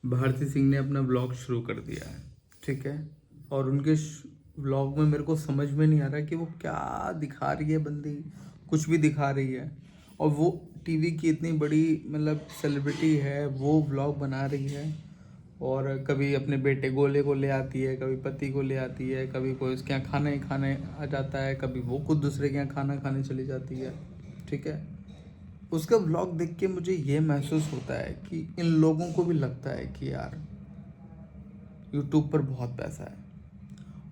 भारती सिंह ने अपना ब्लॉग शुरू कर दिया है, ठीक है। और उनके ब्लॉग में मेरे को समझ में नहीं आ रहा कि वो क्या दिखा रही है बंदी, कुछ भी दिखा रही है। और वो टीवी की इतनी बड़ी मतलब सेलिब्रिटी है, वो ब्लॉग बना रही है और कभी अपने बेटे गोले को ले आती है, कभी पति को ले आती है, कभी कोई उसके यहाँ खाना ही खाने आ जाता है, कभी वो खुद दूसरे के यहाँ खाना खाने चली जाती है, ठीक है। उसका व्लॉग देख के मुझे ये महसूस होता है कि इन लोगों को भी लगता है कि यार यूट्यूब पर बहुत पैसा है,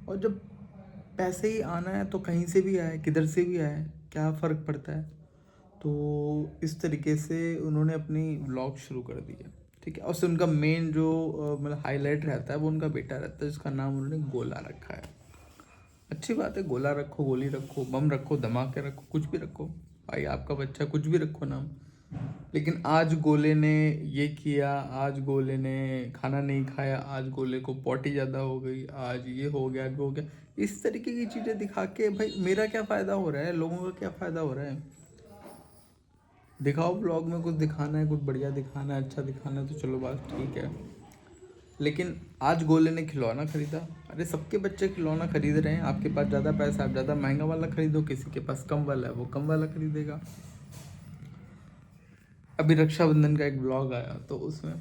और जब पैसे ही आना है तो कहीं से भी आए, किधर से भी आए, क्या फ़र्क पड़ता है। तो इस तरीके से उन्होंने अपनी व्लॉग शुरू कर दिया, ठीक है। और उससे उनका मेन जो मतलब हाईलाइट रहता है वो उनका बेटा रहता है, जिसका नाम उन्होंने गोला रखा है। अच्छी बात है, गोला रखो, गोली रखो, बम रखो, धमाके रखो, कुछ भी रखो भाई, आपका बच्चा कुछ भी रखो नाम। लेकिन आज गोले ने ये किया, आज गोले ने खाना नहीं खाया, आज गोले को पॉटी ज़्यादा हो गई, आज ये हो गया, वो हो गया, इस तरीके की चीज़ें दिखा के भाई मेरा क्या फ़ायदा हो रहा है, लोगों का क्या फ़ायदा हो रहा है। दिखाओ ब्लॉग में कुछ दिखाना है, कुछ बढ़िया दिखाना है, अच्छा दिखाना है तो चलो बात ठीक है। लेकिन आज गोले ने खिलौना खरीदा, अरे सबके बच्चे खिलौना खरीद रहे हैं, आपके पास ज़्यादा पैसा, आप ज़्यादा महंगा वाला खरीदो, किसी के पास कम वाला है वो कम वाला खरीदेगा। अभी रक्षाबंधन का एक ब्लॉग आया तो उसमें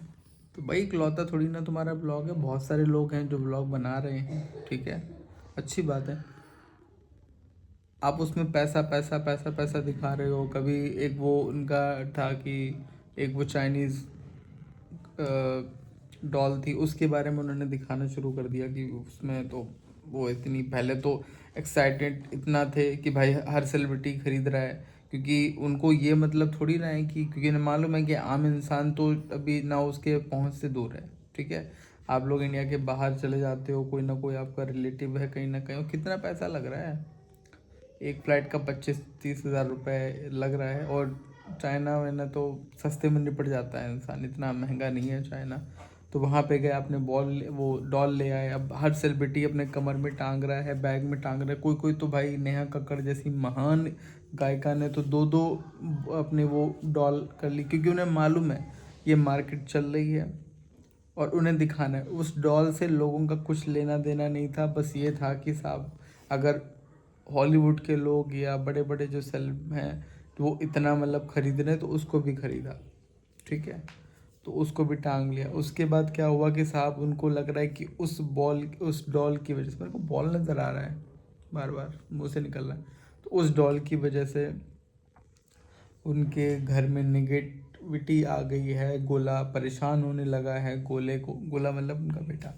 तो भाई इकलौता थोड़ी ना तुम्हारा ब्लॉग है, बहुत सारे लोग हैं जो ब्लॉग बना रहे हैं, ठीक है, अच्छी बात है। आप उसमें पैसा पैसा पैसा पैसा दिखा रहे हो। कभी एक वो उनका था कि एक वो चाइनीज़ डॉल थी, उसके बारे में उन्होंने दिखाना शुरू कर दिया कि उसमें तो वो इतनी पहले तो एक्साइटेड इतना थे कि भाई हर सेलिब्रिटी खरीद रहा है, क्योंकि उनको ये मतलब थोड़ी ना है कि, क्योंकि इन्हें मालूम है कि आम इंसान तो अभी ना उसके पहुंच से दूर है, ठीक है। आप लोग इंडिया के बाहर चले जाते हो, कोई ना कोई आपका रिलेटिव है कहीं ना कहीं, और कितना पैसा लग रहा है, एक फ़्लाइट का 25-30 हज़ार रुपये लग रहा है। और चाइना वाइना तो सस्ते में निपट जाता है इंसान, इतना महंगा नहीं है चाइना। तो वहाँ पे गए, आपने वो डॉल ले आए, अब हर सेलिब्रिटी अपने कमर में टांग रहा है, बैग में टांग रहा है, कोई कोई तो भाई नेहा कक्कड़ जैसी महान गायिका ने तो दो दो अपने वो डॉल कर ली, क्योंकि उन्हें मालूम है ये मार्केट चल रही है और उन्हें दिखाना है। उस डॉल से लोगों का कुछ लेना देना नहीं था, बस ये था कि साहब अगर हॉलीवुड के लोग या बड़े बड़े जो सेलेब हैं तो वो इतना मतलब खरीद रहे हैं तो उसको भी खरीदा, ठीक है। तो उसको भी टांग लिया। उसके बाद क्या हुआ कि साहब उनको लग रहा है कि उस डॉल की वजह से, मेरे को बॉल नज़र आ रहा है बार बार मुंह से निकल रहा है, तो उस डॉल की वजह से उनके घर में निगेटिविटी आ गई है। गोला परेशान होने लगा है, गोले को, गोला मतलब उनका बेटा,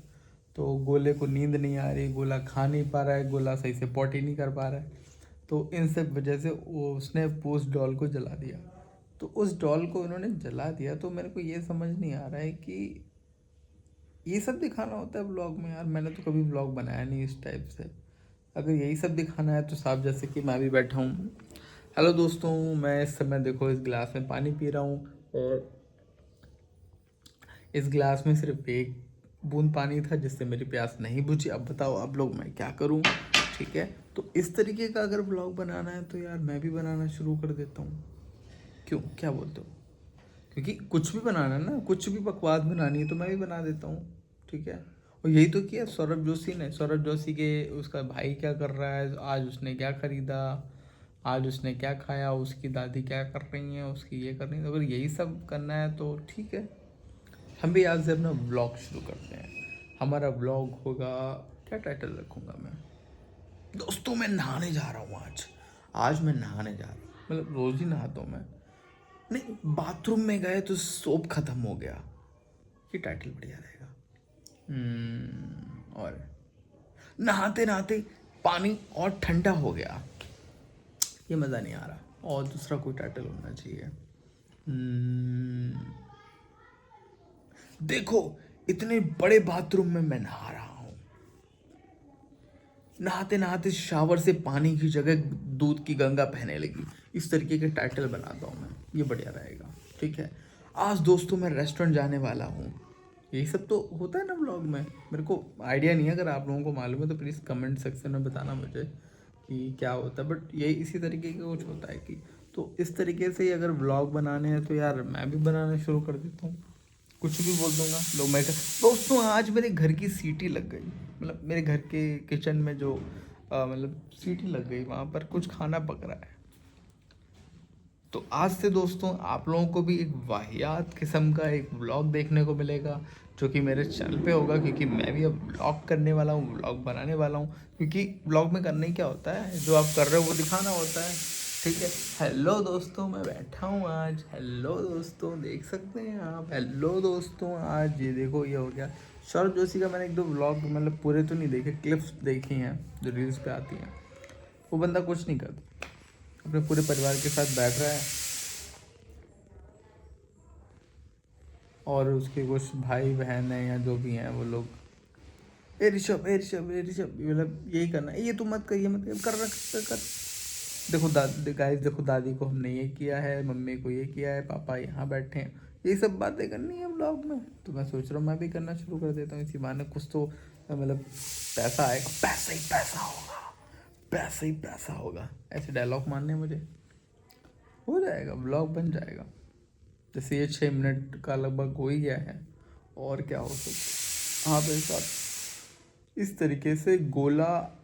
तो गोले को नींद नहीं आ रही, गोला खा नहीं पा रहा है, गोला सही से पॉटी नहीं कर पा रहा है। तो इन सब वजह से उसने उस डॉल को जला दिया। तो उस डॉल को उन्होंने जला दिया, तो मेरे को ये समझ नहीं आ रहा है कि ये सब दिखाना होता है ब्लॉग में। यार मैंने तो कभी ब्लॉग बनाया नहीं इस टाइप से, अगर यही सब दिखाना है तो साहब जैसे कि मैं भी बैठा हूँ। हेलो दोस्तों, मैं इस समय देखो इस गिलास में पानी पी रहा हूँ, और इस गिलास में सिर्फ एक बूंद पानी था जिससे मेरी प्यास नहीं बुझी। अब बताओ आप लोग मैं क्या करूँ, ठीक है। तो इस तरीके का अगर ब्लॉग बनाना है तो यार मैं भी बनाना शुरू कर देता हूँ, क्यों, क्या बोलते हो। क्योंकि कुछ भी बनाना है ना, कुछ भी बकवास बनानी है तो मैं भी बना देता हूँ, ठीक है। और यही तो किया सौरभ जोशी ने। सौरभ जोशी के उसका भाई क्या कर रहा है, आज उसने क्या खरीदा, आज उसने क्या खाया, उसकी दादी क्या कर रही हैं, उसकी ये कर रही है। तो अगर यही सब करना है तो ठीक है, हम भी आज से अपना ब्लॉग शुरू करते हैं। हमारा ब्लॉग होगा, क्या टाइटल रखूँगा मैं, दोस्तों मैं नहाने जा रहा हूँ आज। आज मैं नहाने जा रहा हूँ, मतलब रोज़ ही नहाता हूँ मैं, नहीं बाथरूम में गए तो सोप खत्म हो गया, ये टाइटल बढ़िया रहेगा। और नहाते नहाते पानी और ठंडा हो गया, ये मज़ा नहीं आ रहा, और दूसरा कोई टाइटल होना चाहिए। देखो इतने बड़े बाथरूम में मैं नहा रहा हूँ, नहाते नहाते शावर से पानी की जगह दूध की गंगा बहने लगी, इस तरीके के टाइटल बनाता हूँ मैं, ये बढ़िया रहेगा, ठीक है। आज दोस्तों मैं रेस्टोरेंट जाने वाला हूँ, यही सब तो होता है ना ब्लॉग में। मेरे को आइडिया नहीं है, अगर आप लोगों को मालूम है तो प्लीज़ कमेंट सेक्शन में बताना मुझे कि क्या होता है, बट यही इसी तरीके का कुछ होता है कि, तो इस तरीके से ही अगर ब्लॉग बनाने हैं तो यार मैं भी बनाना शुरू कर देता हूँ, कुछ भी बोल दूंगा लोग। मैं दोस्तों आज मेरे घर की सीटी लग गई, मतलब मेरे घर के किचन में जो मतलब सीटी लग गई, वहाँ पर कुछ खाना पक रहा है। तो आज से दोस्तों आप लोगों को भी एक वाहियात किस्म का एक व्लॉग देखने को मिलेगा, जो कि मेरे चैनल पे होगा, क्योंकि मैं भी अब व्लॉग करने वाला हूँ, व्लॉग बनाने वाला हूँ। क्योंकि व्लॉग में करना ही क्या होता है, जो आप कर रहे हो वो दिखाना होता है। ठीक है। हेलो दोस्तों, मैं बैठा हूँ आज। हेलो दोस्तों, देख सकते हैं आप। हेलो दोस्तों, आज ये देखो ये हो गया। सौरभ जोशी का मैंने एक दो व्लॉग मतलब पूरे तो नहीं देखे, क्लिप्स देखी हैं जो रील्स पे आती हैं। वो बंदा कुछ नहीं करता, अपने पूरे परिवार के साथ बैठ रहा है, और उसके कुछ भाई बहन हैं या जो भी हैं वो लोग, ए ऋषभ ए ऋषभ ए ऋषभ, मतलब यही करना है, ये तू मत कर, ये मत कर, रख कर। देखो दादी, गाइस देखो, दादी को हमने ये किया है, मम्मी को ये किया है, पापा यहाँ बैठे हैं, ये सब बातें करनी है ब्लॉग में। तो मैं सोच रहा हूँ मैं भी करना शुरू कर देता हूँ, इसी बहाने कुछ तो मतलब पैसा आएगा। पैसा ही पैसा होगा, पैसा ही पैसा होगा, ऐसे डायलॉग मारने हैं मुझे, हो जाएगा, ब्लॉग बन जाएगा। जैसे ये 6 मिनट का लगभग हो ही गया है, और क्या हो सकता। हाँ भाई साहब, इस तरीके से गोला,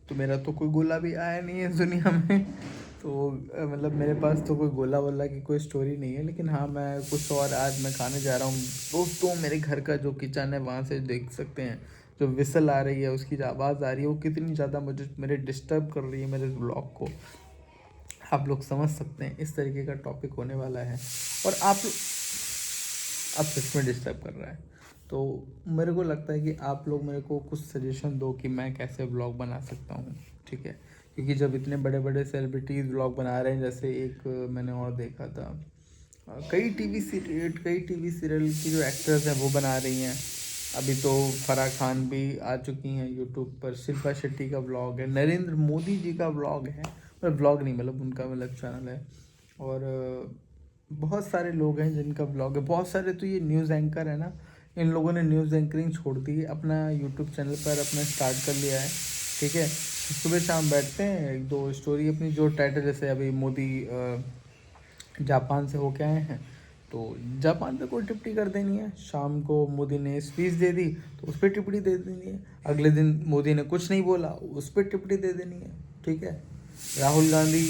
तो मेरा तो कोई गोला भी आया नहीं है इस दुनिया में। तो मतलब मेरे पास तो कोई गोला वोला की कोई स्टोरी नहीं है, लेकिन हाँ मैं कुछ और आज मैं खाने जा रहा हूँ दोस्तों। मेरे घर का जो किचन है वहाँ से देख सकते हैं, जो विसल आ रही है, उसकी जो आवाज़ आ रही है, वो कितनी ज़्यादा मुझे मेरे डिस्टर्ब कर रही है मेरे ब्लॉग को। आप लोग समझ सकते हैं इस तरीके का टॉपिक होने वाला है, और आप सच में डिस्टर्ब कर रहा है। तो मेरे को लगता है कि आप लोग मेरे को कुछ सजेशन दो कि मैं कैसे व्लॉग बना सकता हूँ। ठीक है, क्योंकि जब इतने बड़े बड़े सेलिब्रिटीज़ व्लॉग बना रहे हैं, जैसे एक मैंने और देखा था, कई टीवी सीरियल की जो एक्टर्स हैं वो बना रही हैं। अभी तो फराह खान भी आ चुकी हैं यूट्यूब पर, शिल्पा शेट्टी का व्लॉग है, नरेंद्र मोदी जी का व्लॉग है, मतलब व्लॉग नहीं मतलब उनका मतलब चैनल है। और बहुत सारे लोग हैं जिनका ब्लॉग है, बहुत सारे तो ये न्यूज़ एंकर है ना, इन लोगों ने न्यूज़ एंकरिंग छोड़ दी है, अपना यूट्यूब चैनल पर अपना स्टार्ट कर लिया है। ठीक है, सुबह शाम बैठते हैं, एक दो स्टोरी अपनी जो टाइटल, जैसे अभी मोदी जापान से होके आए हैं, तो जापान पे कोई टिप्पणी कर देनी है। शाम को मोदी ने स्पीच दे दी तो उस पर टिप्पणी दे देनी है। अगले दिन मोदी ने कुछ नहीं बोला, उस पर टिप्पणी दे देनी है। ठीक है, राहुल गांधी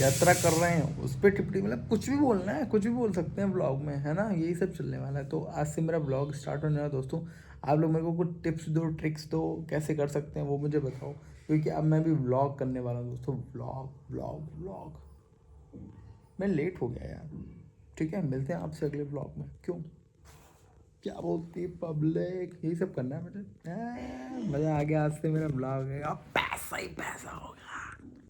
यात्रा कर रहे हैं, उस पर टिप्पणी, मतलब कुछ भी बोलना है, कुछ भी बोल सकते हैं ब्लॉग में, है ना, यही सब चलने वाला है। तो आज से मेरा ब्लॉग स्टार्ट होने वाला है दोस्तों। आप लोग मेरे को कुछ टिप्स दो, ट्रिक्स दो, कैसे कर सकते हैं वो मुझे बताओ, क्योंकि अब मैं भी व्लॉग करने वाला हूँ दोस्तों। व्लॉग व्लॉग व्लॉग, मैं लेट हो गया यार। ठीक है, मिलते हैं आपसे अगले ब्लॉग में। क्यों, क्या बोलती पब्लिक, यही सब करना है मुझे। मज़ा आ गया, आज से मेरा ब्लॉग है, अब पैसा ही पैसा हो गया।